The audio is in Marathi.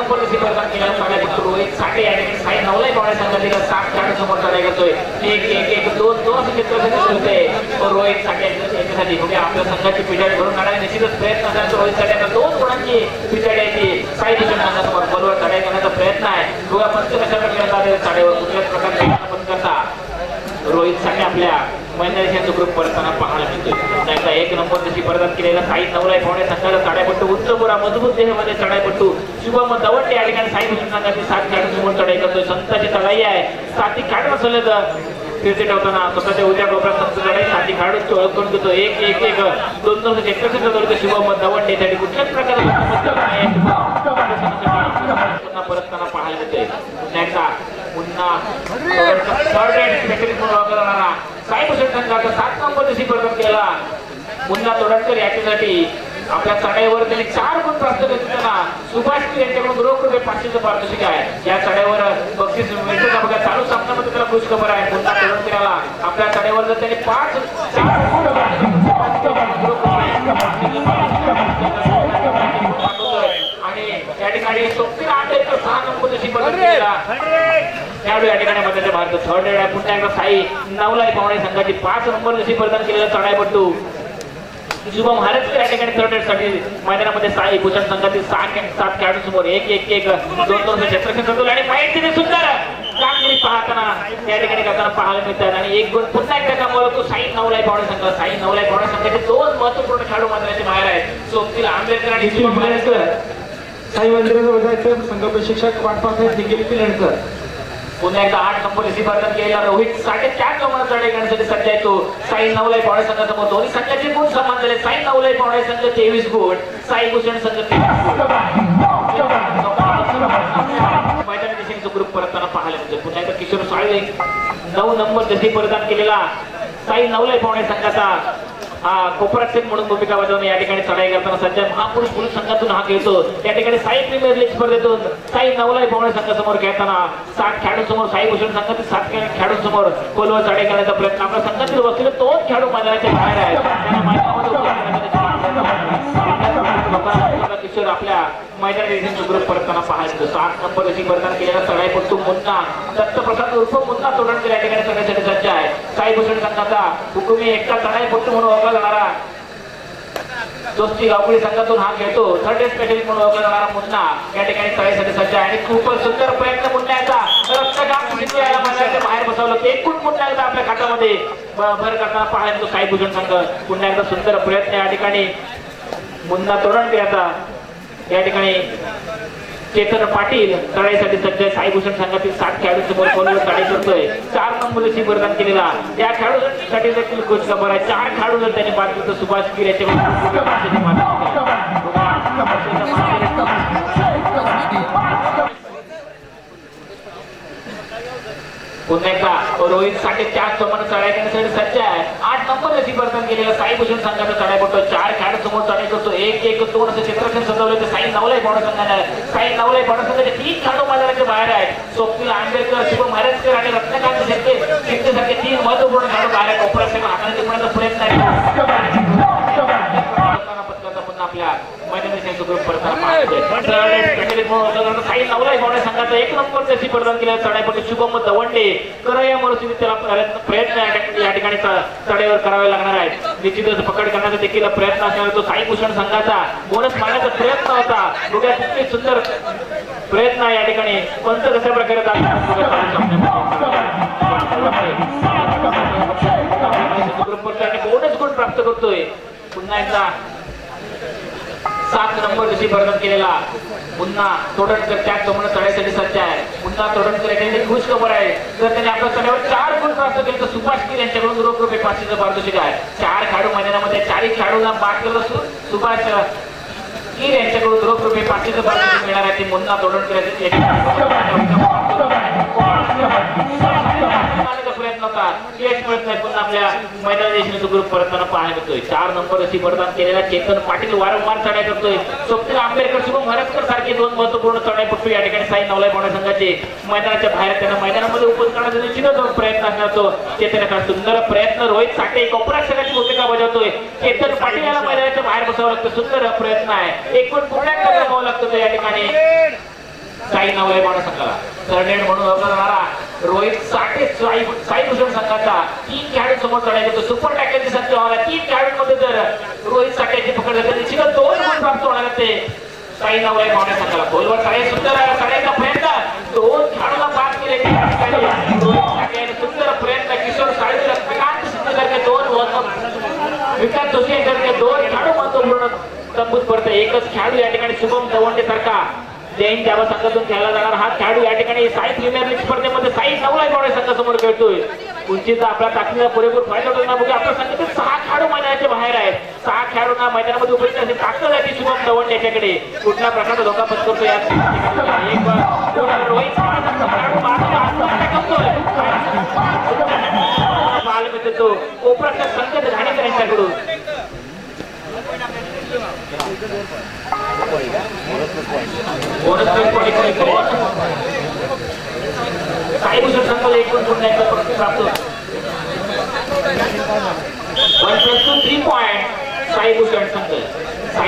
नंबर स्पर्धन केला साडेपट्टू रोहित साठे आणि साई नवलाई पावणे संघातील 7 खेळाडू समोर लढाई करतोय. 1-1-1-2-2 असे चित्र दिसतंय. रोहित साठे याच्यासाठी बघूया आपल्या संघाची पिछाडी भरून काढायला निश्चितच प्रयत्न करतो. रोहित साठे आता 2 गुणांची पिछाडी आहे ती साई भूषण संघासमोर बरोबर लढाई करण्याचा प्रयत्न आहे. बघूया पंच कशा प्रकारे जाते साडेवर कुठल्याच प्रकारे पण करता रोहित साठे आपल्या मैदानाच्या ग्रुप परतताना पाहायला मिळतोय. त्यांचा 1 नंबर स्पर्धन केलेला साई नवलाई पावणे संघाला चढाईपट्टू उच्चपुरा मजबूत देहामध्ये चढाईपट्टू शुभम दवंडे या ठिकाणी साई भूषण संघाची 7 खेळाडू समोर चढाई करतोय. संताची चढाई आहे. 7 खेळाडू असले तर फिरते ठेवताना स्वतःच्या उद्या गोप्रात संत चढाई 7 खेळाडू ओळखून घेतो. 1-1-1-2-2 क्षेत्रक्षेत्र शुभम दवंडे साठी कुठल्याच प्रकारे पुन्हा परतताना पाहायला मिळतोय. पुन्हा साई भूषण संघाचा 7 नंबर स्पर्धन केला पुन्हा तोडणकर याच्यासाठी आपल्या चढाईवर त्यांनी 4 गुण प्राप्त करताना सुभाष यांच्याकडून रोख रुपये 500चं पारितोषिक आहे. या चढाईवर बक्षीस मिळतं बघा. चालू सामन्यामध्ये त्याला खुश खबर आहे. पुन्हा तोडणकराला आपल्या चढाईवर जर त्यांनी 5 आणि या ठिकाणी सोपीला आंबेडकर 6 नंबर स्पर्धन केला. त्यावेळी या ठिकाणी मध्याच्या भारत थर्ड आहे. पुन्हा एकदा साई नवलाई पावणे संघाची 5 नंबर स्पर्धन केलेला चढाईपट्टू शुभम हरसकर या ठिकाणी थर्ड साठी मैदानामध्ये साई भूषण संघातील 7 खेळाडू समोर 1-1-1-2-2 क्षेत्रक्षेत्र आणि माहिती सुंदर कामगिरी पाहताना या ठिकाणी करताना पाहायला मिळतात. आणि 1 गुण पुन्हा एकदा कमावला तो साई नवलाई पावणे संघ. साई नवलाई पावणे संघाचे 2 महत्वपूर्ण खेळाडू मैदानाचे बाहेर आहेत. सोपतील आंबेडकर आणि शुभम हरसकर. साई मंदिराचा संघ प्रशिक्षक पाठपाठ आहेत निखिल पिलणकर. पुन्हा एकदा 8 नंबर स्पर्धन केलेला रोहित साठे 4 नंबर चढाई करण्यासाठी सध्या येतो. साई नवलाई पावणे संघासमोर दोन्ही संघाचे गुण समान झाले. साई नवलाई पावणे संघ 23 गुण, साई भूषण संघ 23 गुण. मैदानी दिशेने ग्रुप परतताना पाहायला मिळतो. पुन्हा एकदा किशोर साळवे 9 नंबर स्पर्धन केलेला साई नवलाई पावणे संघाचा कोपरक्षक म्हणून भूमिका बजावून या ठिकाणी चढाई करताना सध्या महापुरुष पुरुष संघातून हा खेळतो. या ठिकाणी साई प्रीमियर लीग स्पर्धेतून साई नवलाई पावणे संघासमोर खेळताना 7 खेळाडू समोर साई भूषण संघातील 7 खेळाडू समोर खोलवर चढाई करण्याचा प्रयत्न आपल्या संघातील वकील 2 खेळाडू मैदानाच्या बाहेर आहेत. किशोर आपल्या मैदानी ग्रुप परतताना पाहायला 7 नंबर स्पर्धन केलेला चढाईपट्टू मुन्ना दत्तप्रसाद उर्फ मुन्ना तोडणकर या ठिकाणी चढण्यासाठी सज्ज आहे. साई भूषण संघाचा हुकुमी एकटा चढाईपट्टू म्हणून ओळखला जाणारा दोस्ती गावकुळी संघातून हा खेळतो. थर्ड स्पेशलिस्ट म्हणून ओळखला जाणारा मुन्ना या ठिकाणी चढाईसाठी सज्ज आहे. आणि खूपच सुंदर प्रयत्न मुन्नाचा बाहेर बसवलं. 1 गुण पुन्हा एकदा आपल्या खात्यामध्ये भर करताना पाहायला तो साई भूषण संघ. पुन्हा एकदा सुंदर प्रयत्न या ठिकाणी मुन्ना तोडणकर याचा. या ठिकाणी चेतन पाटील चढाईसाठी सज्ज. साई भूषण संघातील 7 खेळाडू समोर खोलवर चढाई करतोय. 4 नंबर स्पर्धन केलेला या खेळाडूसाठी देखील खुश खबर आहे. 4 खेळाडू जर त्यांनी बाद केलं तर सुभाष गिर याच्या पुन्हा एकदा रोहित साठे 4 समान चढाई करण्यासाठी सज्ज आहे. 8 नंबर स्पर्धन केलेला साई भूषण संघाचा चढाईपट्टू 4 खेळाडू समोर चढाई करतो. 1-1-2 असे चित्रक्षण सजवले तर साई नवलाई पावणे संघाने. साई नवलाई पावणे संघाचे 3 खेळाडू मैदानाच्या बाहेर आहेत. स्वप्नील आंबेडकर, शुभम हरसकर आणि रत्नकांत शेट्टीसारखे 3 महत्वपूर्ण खेळाडू बाहेर आहेत. कोपराक्षक हाताने टिपण्याचा प्रयत्न आहे. आपल्या मैदानी ग्रुप परतताना साई नवलाई पावणे संघाचा 1 नंबर स्पर्धन केलेला चढाईपट्टू शुभम दवंडे करया मरुसी त्याला प्रयत्न या ठिकाणी चढाईवर करावे लागणार आहेत. निश्चितच पकड करण्याचा देखील प्रयत्न असणार तो साई भूषण संघाचा बोनस मारण्याचा प्रयत्न होता. बघा किती सुंदर प्रयत्न या ठिकाणी पंच कशा प्रकारे बोनस गुण प्राप्त करतोय. पुन्हा एकदा 7 नंबर स्पर्धन केलेला पुन्हा तोडणकर 4 चमन चढाईसाठी सज्ज आहे. पुन्हा तोडणकर यांनी खुश खबर आहे. जर त्यांनी आपल्या चढाईवर 4 गुण प्राप्त केले तर सुभाष गिर यांच्याकडून रोख रुपये 500चं पारितोषिक आहे. 4 खेळाडू मैदानामध्ये 4 खेळाडूंना बाद केलं सुभाष गिर यांच्याकडून रोख रुपये 500चं पारितोषिक मिळणार आहे. ते पुन्हा तोडणकर प्रयत्न होता यश मिळत नाही. पुन्हा आपल्या मैदानी देशाचा ग्रुप परतताना पाहायला मिळतोय. 4 नंबर स्पर्धन केलेला चेतन पाटील वारंवार चढाई करतोय. स्वप्नील आंबेडकर, शुभम हरसकर सारखे 2 महत्वपूर्ण चढाईपट्टू या ठिकाणी साई नवलाई पावणे संघाचे मैदानाच्या बाहेर त्यांना मैदानामध्ये उपस्थित करण्याचा निश्चितच प्रयत्न असणार तो चेतनाचा सुंदर प्रयत्न. रोहित साठे कोपराक्षकाची भूमिका बजावतोय. चेतन पाटील याला मैदानाच्या बाहेर बसावं लागतं. सुंदर प्रयत्न आहे. 1 गुण पुन्हा गमावं लागतं या ठिकाणी साई नवले पावणे संघाला. थर्ड म्हणून ओळखला जाणारा रोहित साठे साई भूषण संघाचा 3 खेळाडू समोर चढायला येतो. सुपर टॅकलची संख्या होणार 3 खेळाडूंमध्ये जर रोहित साठेची पकड झाली तर निश्चितच 2 गुण प्राप्त होणार ते साई नवले पावणे संघाला. खोलवर साडे सुंदर साडेचा प्रयत्न 2 खेळाडूला बाद केले. सुंदर प्रयत्न किशोर साळवी लक्ष्मीकांत सिद्धकर 2 विकास जोशी यांच्याकडे 2 खेळाडू महत्वपूर्ण तंबूत पडते. एकच खेळाडू या ठिकाणी शुभम दवंडे सारखा जैन जावा संघातून खेळला जाणार हा खेळाडू या ठिकाणी साई प्रीमियर लीग स्पर्धेमध्ये साई नवलाई पावणे संघासमोर खेळतोय. उंचीचा आपला ताकदीचा पुरेपूर फायदा होतो ना. बघूया आपल्या संघातील 6 खेळाडू मैदानाच्या बाहेर आहेत. 6 खेळाडूंना मैदानामध्ये उपस्थित असते ताकद आहे ती शुभम दवंडे याच्याकडे. कुठल्या प्रकारचा धोका पत्करतो या रोहित तो कोपराच्या संकेत घाणेकर यांच्याकडून साई भूषण संघाला 1 गुण प्राप्त. 1+2 3 पॉइंट साई भूषण संघ.